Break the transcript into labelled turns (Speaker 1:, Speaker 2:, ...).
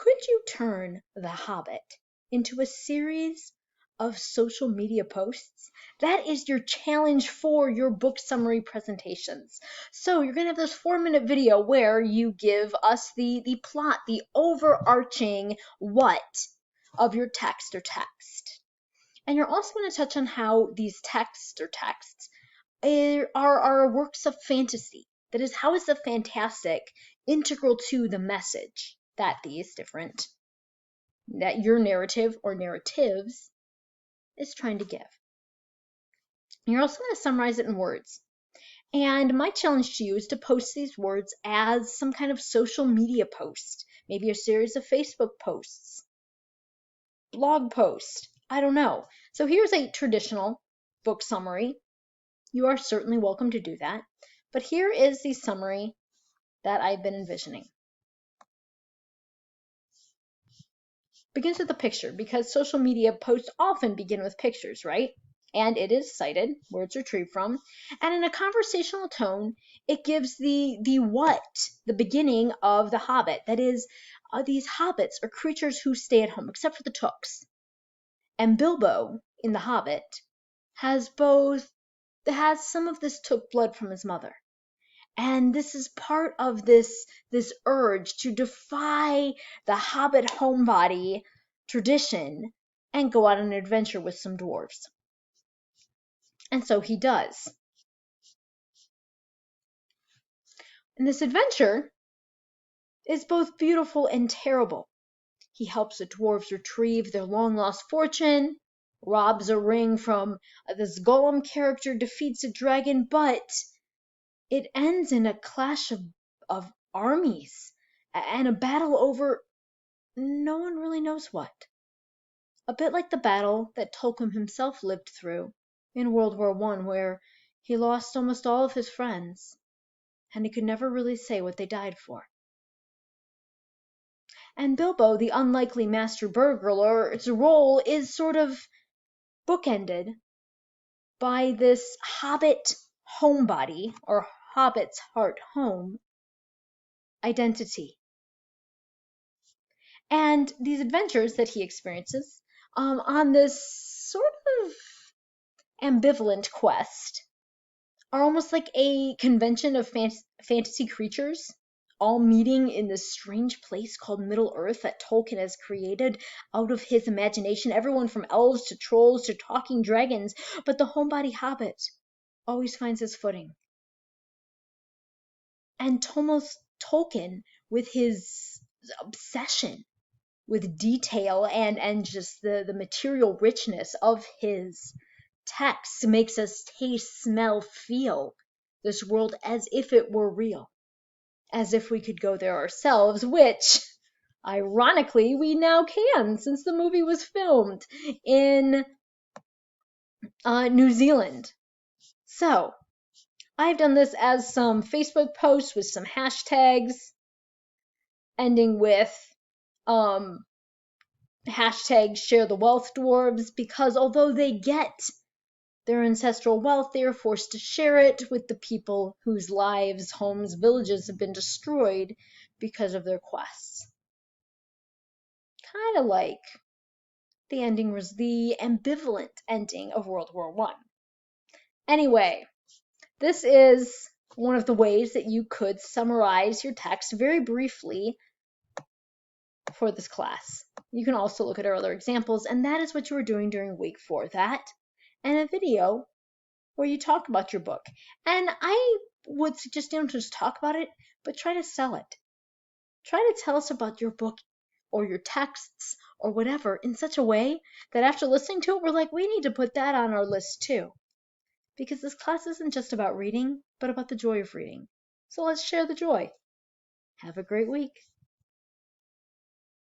Speaker 1: could you turn The Hobbit into a series of social media posts? That is your challenge for your book summary presentations. So you're going to have this 4-minute video where you give us the plot, the overarching what of your text or text. And you're also going to touch on how these texts or texts are works of fantasy. That is, how is the fantastic integral to the message that your narrative or narratives is trying to give. And you're also going to summarize it in words. And my challenge to you is to post these words as some kind of social media post, maybe a series of Facebook posts, blog post, I don't know. So here's a traditional book summary. You are certainly welcome to do that. But here is the summary that I've been envisioning. Begins with a picture, because social media posts often begin with pictures, right? And it is cited, where it's retrieved from. And in a conversational tone, it gives the what, the beginning of the Hobbit. That is, these hobbits are creatures who stay at home, except for the Tooks. And Bilbo, in The Hobbit, has some of this Took blood from his mother. And this is part of this urge to defy the Hobbit homebody tradition and go on an adventure with some dwarves. And so he does. And this adventure is both beautiful and terrible. He helps the dwarves retrieve their long-lost fortune, robs a ring from this Gollum character, defeats a dragon, but it ends in a clash of armies and a battle over no one really knows what. A bit like the battle that Tolkien himself lived through in World War I, where he lost almost all of his friends, and he could never really say what they died for. And Bilbo, the unlikely master burglar's role is sort of bookended by this Hobbit homebody, or Hobbit's heart home, identity. And these adventures that he experiences on this sort of ambivalent quest are almost like a convention of fantasy creatures all meeting in this strange place called Middle-earth that Tolkien has created out of his imagination. Everyone from elves to trolls to talking dragons, but the homebody hobbit always finds his footing. And Tolkien, with his obsession with detail and just the material richness of his text, makes us taste, smell, feel this world as if it were real, as if we could go there ourselves, which ironically we now can, since the movie was filmed in New Zealand. So I've done this as some Facebook posts with some hashtags, ending with hashtag share the wealth dwarves, because although they get their ancestral wealth, they are forced to share it with the people whose lives, homes, villages have been destroyed because of their quests. Kind of like the ambivalent ending of World War I. Anyway, this is one of the ways that you could summarize your text very briefly for this class. You can also look at our other examples, and that is what you were doing during week 4. That and a video where you talk about your book. And I would suggest you don't just talk about it, but try to sell it. Try to tell us about your book or your texts or whatever in such a way that after listening to it, we're like, we need to put that on our list too. Because this class isn't just about reading, but about the joy of reading. So let's share the joy. Have a great week.